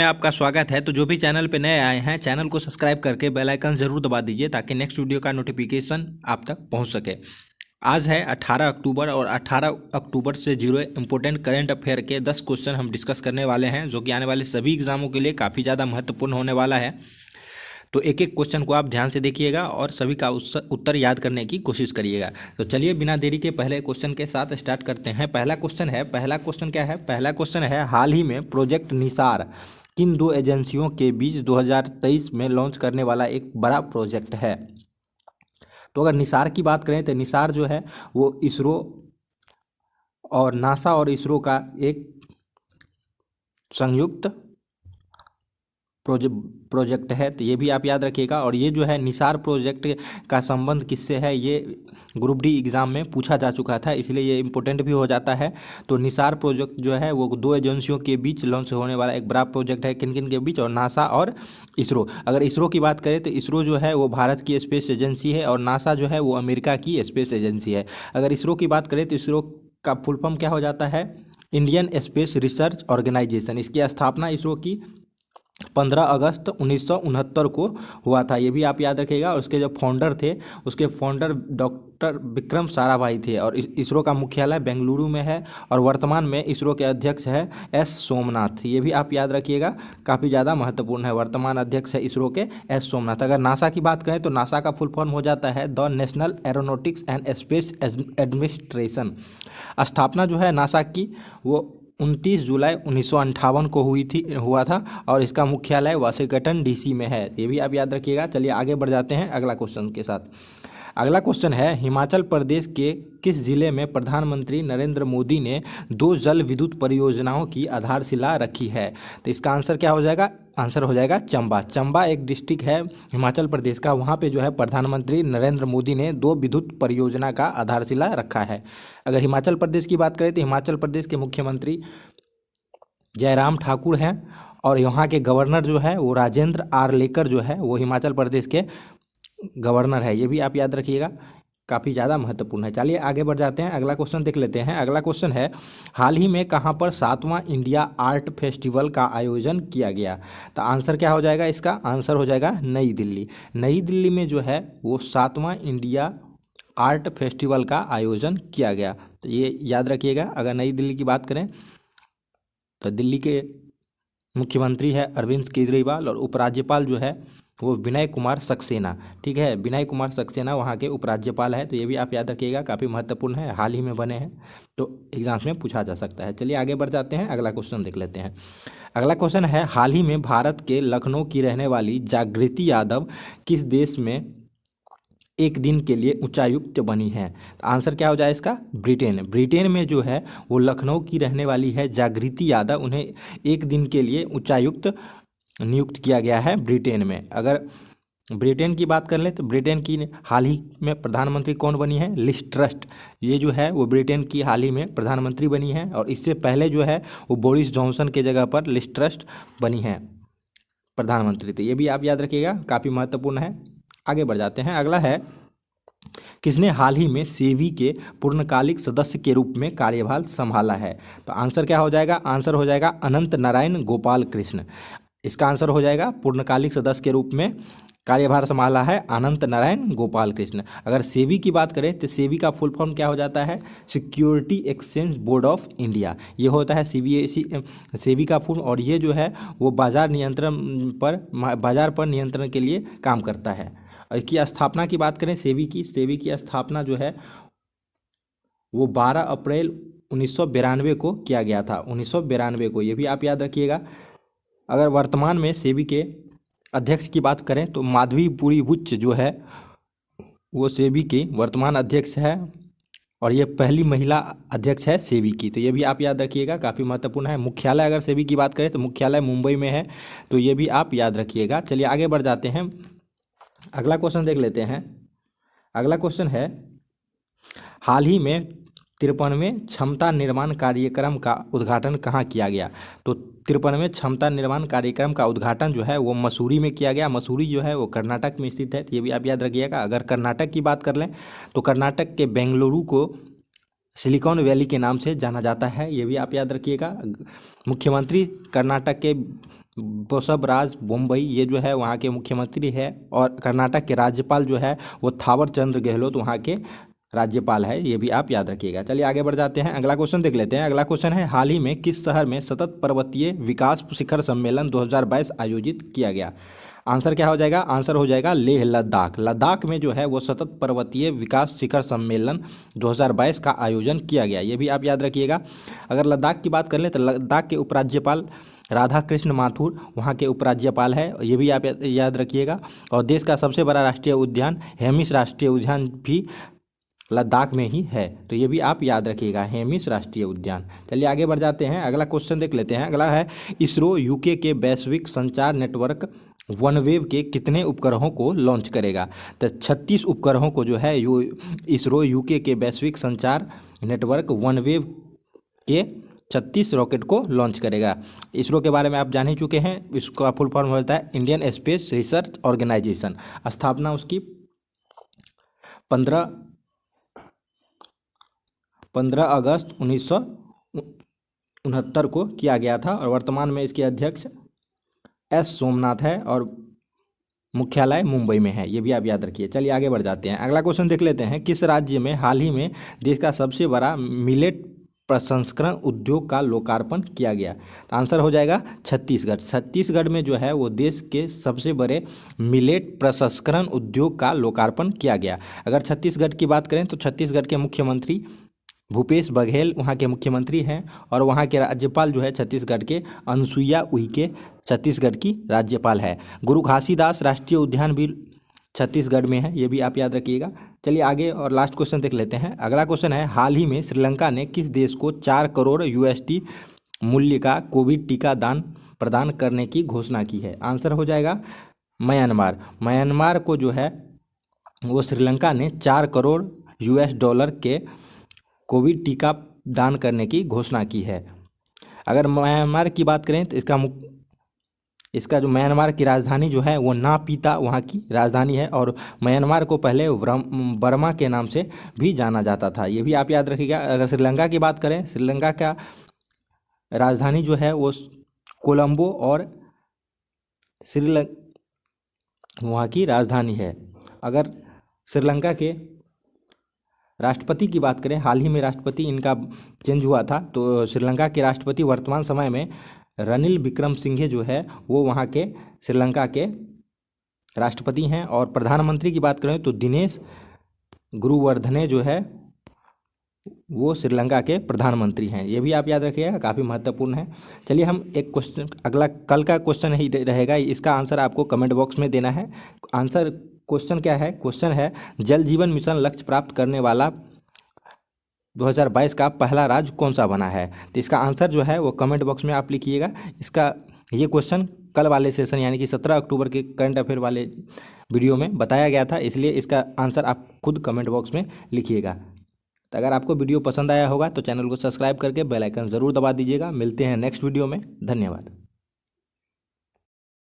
में आपका स्वागत है। तो जो भी चैनल पे नए आए हैं, चैनल को सब्सक्राइब करके बेल आइकन जरूर दबा दीजिए ताकि नेक्स्ट वीडियो का नोटिफिकेशन आप तक पहुंच सके। आज है 18 अक्टूबर और 18 अक्टूबर से जुड़े इंपॉर्टेंट करंट अफेयर के 10 क्वेश्चन हम डिस्कस करने वाले हैं, जो कि आने वाले सभी एग्जामों के लिए काफ़ी ज़्यादा महत्वपूर्ण होने वाला है। तो एक एक क्वेश्चन को आप ध्यान से देखिएगा और सभी का उत्तर याद करने की कोशिश करिएगा। तो चलिए बिना देरी के पहले क्वेश्चन के साथ स्टार्ट करते हैं। पहला क्वेश्चन क्या है? पहला क्वेश्चन है, हाल ही में प्रोजेक्ट निसार किन दो एजेंसियों के बीच 2023 में लॉन्च करने वाला एक बड़ा प्रोजेक्ट है? तो अगर निसार की बात करें तो निसार जो है वो इसरो और नासा और इसरो का एक संयुक्त प्रोजेक्ट है। तो ये भी आप याद रखिएगा। और ये जो है निसार प्रोजेक्ट का संबंध किससे है, ये ग्रुप डी एग्ज़ाम में पूछा जा चुका था, इसलिए ये इम्पोर्टेंट भी हो जाता है। तो निसार प्रोजेक्ट जो है वो दो एजेंसियों के बीच लॉन्च होने वाला एक बड़ा प्रोजेक्ट है। किन किन के बीच? और नासा और इसरो। अगर इसरो की बात करें तो इसरो जो है वो भारत की स्पेस एजेंसी है और नासा जो है वो अमेरिका की स्पेस एजेंसी है। अगर इसरो की बात करें तो इसरो का फुल फॉर्म क्या हो जाता है? Indian space research organisation. इसकी स्थापना इसरो की 15 अगस्त 1969 को हुआ था, ये भी आप याद रखिएगा। और उसके जो फाउंडर थे, उसके फाउंडर डॉक्टर विक्रम साराभाई थे। और इसरो का मुख्यालय बेंगलुरु में है और वर्तमान में इसरो के अध्यक्ष है एस सोमनाथ। ये भी आप याद रखिएगा, काफ़ी ज़्यादा महत्वपूर्ण है। वर्तमान अध्यक्ष है इसरो के एस सोमनाथ। अगर नासा की बात करें तो नासा का फुल फॉर्म हो जाता है the national aeronautics and space administration. स्थापना जो है नासा की वो 29 जुलाई 1958 को हुआ था और इसका मुख्यालय वाशिंगटन डीसी में है। ये भी आप याद रखिएगा। चलिए आगे बढ़ जाते हैं अगला क्वेश्चन के साथ। अगला क्वेश्चन है, हिमाचल प्रदेश के किस जिले में प्रधानमंत्री नरेंद्र मोदी ने 2 जल विद्युत परियोजनाओं की आधारशिला रखी है? तो इसका आंसर क्या हो जाएगा? आंसर हो जाएगा चंबा। चंबा एक डिस्ट्रिक्ट है हिमाचल प्रदेश का, वहाँ पे जो है प्रधानमंत्री नरेंद्र मोदी ने 2 विद्युत परियोजना का आधारशिला रखा है। अगर हिमाचल प्रदेश की बात करें तो हिमाचल प्रदेश के मुख्यमंत्री जयराम ठाकुर हैं और यहाँ के गवर्नर जो है वो राजेंद्र आर्लेकर जो है वो हिमाचल प्रदेश के गवर्नर है। ये भी आप याद रखिएगा, काफ़ी ज़्यादा महत्वपूर्ण है। चलिए आगे बढ़ जाते हैं, अगला क्वेश्चन देख लेते हैं। अगला क्वेश्चन है, हाल ही में कहाँ पर 7वां इंडिया आर्ट फेस्टिवल का आयोजन किया गया? तो आंसर क्या हो जाएगा? इसका आंसर हो जाएगा नई दिल्ली। नई दिल्ली में जो है वो 7वां इंडिया आर्ट फेस्टिवल का आयोजन किया गया। तो ये याद रखिएगा। अगर नई दिल्ली की बात करें तो दिल्ली के मुख्यमंत्री है अरविंद केजरीवाल और उपराज्यपाल जो है वो विनय कुमार सक्सेना। ठीक है, विनय कुमार सक्सेना वहाँ के उपराज्यपाल है। तो ये भी आप याद रखिएगा, काफ़ी महत्वपूर्ण है, हाल ही में बने हैं, तो एग्जाम्स में पूछा जा सकता है। चलिए आगे बढ़ जाते हैं, अगला क्वेश्चन देख लेते हैं। अगला क्वेश्चन है, हाल ही में भारत के लखनऊ की रहने वाली जागृति यादव किस देश में एक दिन के लिए उच्चायुक्त बनी है? तो आंसर क्या हो जाए इसका? ब्रिटेन। ब्रिटेन में जो है वो लखनऊ की रहने वाली है जागृति यादव, उन्हें एक दिन के लिए उच्चायुक्त नियुक्त किया गया है ब्रिटेन में। अगर ब्रिटेन की बात कर लें तो ब्रिटेन की हाल ही में प्रधानमंत्री कौन बनी है? Liz Truss. ये जो है वो ब्रिटेन की हाल ही में प्रधानमंत्री बनी है और इससे पहले जो है वो बोरिस जॉनसन के जगह पर लिज ट्रस्ट बनी है प्रधानमंत्री। तो ये भी आप याद रखिएगा, काफ़ी महत्वपूर्ण है। आगे बढ़ जाते हैं। अगला है, किसने हाल ही में सेबी के पूर्णकालिक सदस्य के रूप में कार्यभार संभाला है? तो आंसर क्या हो जाएगा? आंसर हो जाएगा अनंत नारायण गोपाल कृष्ण। इसका आंसर हो जाएगा पूर्णकालिक सदस्य के रूप में कार्यभार संभाला है अनंत नारायण गोपाल कृष्ण। अगर सेबी की बात करें तो सेबी का फुल फॉर्म क्या हो जाता है? Security exchange board of India. ये होता है सेबी का फुल, और ये जो है वो बाजार पर नियंत्रण के लिए काम करता है। और इसकी स्थापना की बात करें सेबी की स्थापना जो है वो 12 अप्रैल 1992 को किया गया था, 1992 को। ये भी आप याद रखिएगा। अगर वर्तमान में सेबी के अध्यक्ष की बात करें तो माधवीपुरी बुच्च जो है वो सेबी की वर्तमान अध्यक्ष है और ये पहली महिला अध्यक्ष है सेबी की। तो ये भी आप याद रखिएगा, काफ़ी महत्वपूर्ण है। मुख्यालय अगर सेबी की बात करें तो मुख्यालय मुंबई में है, तो ये भी आप याद रखिएगा। चलिए आगे बढ़ जाते हैं, अगला क्वेश्चन देख लेते हैं। अगला क्वेश्चन है, हाल ही में 53वें क्षमता निर्माण कार्यक्रम का उद्घाटन कहाँ किया गया? तो 53वें क्षमता निर्माण कार्यक्रम का उद्घाटन जो है वो मसूरी में किया गया। मसूरी जो है वो कर्नाटक में स्थित है, तो ये भी आप याद रखिएगा। अगर कर्नाटक की बात कर लें तो कर्नाटक के बेंगलुरु को सिलिकॉन वैली के नाम से जाना जाता है, ये भी आप याद रखिएगा। मुख्यमंत्री कर्नाटक के बसवराज बोम्मई ये जो है वहाँ के मुख्यमंत्री है, और कर्नाटक के राज्यपाल जो है वो थावर चंद गहलोत वहाँ के राज्यपाल है, ये भी आप याद रखिएगा। चलिए आगे बढ़ जाते हैं, अगला क्वेश्चन देख लेते हैं। अगला क्वेश्चन है, हाल ही में किस शहर में सतत पर्वतीय विकास शिखर सम्मेलन 2022 आयोजित किया गया? आंसर क्या हो जाएगा? आंसर हो जाएगा लेह लद्दाख। लद्दाख में जो है वो सतत पर्वतीय विकास शिखर सम्मेलन 2022 का आयोजन किया गया, ये भी आप याद रखिएगा। अगर लद्दाख की बात कर लें तो लद्दाख के उपराज्यपाल राधा कृष्ण माथुर वहाँ के उपराज्यपाल है, ये भी आप याद रखिएगा। और देश का सबसे बड़ा राष्ट्रीय उद्यान हेमिस राष्ट्रीय उद्यान भी लद्दाख में ही है, तो ये भी आप याद रखिएगा, हेमिस राष्ट्रीय उद्यान। चलिए आगे बढ़ जाते हैं, अगला क्वेश्चन देख लेते हैं। अगला है, इसरो यूके के वैश्विक संचार नेटवर्क वनवेव के कितने उपग्रहों को लॉन्च करेगा? तो 36 उपग्रहों को जो है इसरो यूके के वैश्विक संचार नेटवर्क वनवेव के 36 रॉकेट को लॉन्च करेगा। इसरो के बारे में आप जान ही चुके हैं, इसका फुल फॉर्म होता है इंडियन स्पेस रिसर्च ऑर्गेनाइजेशन। स्थापना उसकी 15 अगस्त 1969 को किया गया था, और वर्तमान में इसके अध्यक्ष एस सोमनाथ है, और मुख्यालय मुंबई में है, ये भी आप याद रखिए। चलिए आगे बढ़ जाते हैं, अगला क्वेश्चन देख लेते हैं। किस राज्य में हाल ही में देश का सबसे बड़ा मिलेट प्रसंस्करण उद्योग का लोकार्पण किया गया? तो आंसर हो जाएगा छत्तीसगढ़। छत्तीसगढ़ में जो है वो देश के सबसे बड़े मिलेट प्रसंस्करण उद्योग का लोकार्पण किया गया। अगर छत्तीसगढ़ की बात करें तो छत्तीसगढ़ के मुख्यमंत्री भूपेश बघेल वहाँ के मुख्यमंत्री हैं, और वहाँ के राज्यपाल जो है छत्तीसगढ़ के अनुसुईया उइके छत्तीसगढ़ की राज्यपाल है। गुरु घासीदास राष्ट्रीय उद्यान भी छत्तीसगढ़ में है, ये भी आप याद रखिएगा। चलिए आगे और लास्ट क्वेश्चन देख लेते हैं। अगला क्वेश्चन है, हाल ही में श्रीलंका ने किस देश को 4 करोड़ USD मूल्य का कोविड टीका दान प्रदान करने की घोषणा की है? आंसर हो जाएगा म्यांमार। म्यांमार को जो है वो श्रीलंका ने 4 करोड़ $US के कोविड टीका दान करने की घोषणा की है। अगर म्यांमार की बात करें तो इसका जो म्यांमार की राजधानी जो है वो नापीता वहाँ की राजधानी है, और म्यांमार को पहले बर्मा के नाम से भी जाना जाता था, ये भी आप याद रखिएगा। अगर श्रीलंका की बात करें, श्रीलंका का राजधानी जो है वो कोलंबो और वहाँ की राजधानी है। अगर श्रीलंका के राष्ट्रपति की बात करें, हाल ही में राष्ट्रपति इनका चेंज हुआ था, तो श्रीलंका के राष्ट्रपति वर्तमान समय में रनिल विक्रमसिंघे जो है वो वहाँ के श्रीलंका के राष्ट्रपति हैं। और प्रधानमंत्री की बात करें तो दिनेश गुरुवर्धने जो है वो श्रीलंका के प्रधानमंत्री हैं, ये भी आप याद रखिएगा, काफ़ी महत्वपूर्ण है। चलिए हम एक क्वेश्चन, अगला कल का क्वेश्चन ही रहेगा, इसका आंसर आपको कमेंट बॉक्स में देना है। आंसर क्वेश्चन क्या है? क्वेश्चन है, जल जीवन मिशन लक्ष्य प्राप्त करने वाला 2022 का पहला राज्य कौन सा बना है? तो इसका आंसर जो है वो कमेंट बॉक्स में आप लिखिएगा। इसका ये क्वेश्चन कल वाले सेशन यानी कि 17 अक्टूबर के करंट अफेयर वाले वीडियो में बताया गया था, इसलिए इसका आंसर आप खुद कमेंट बॉक्स में लिखिएगा। तो अगर आपको वीडियो पसंद आया होगा तो चैनल को सब्सक्राइब करके बेल आइकन ज़रूर दबा दीजिएगा। मिलते हैं नेक्स्ट वीडियो में, धन्यवाद।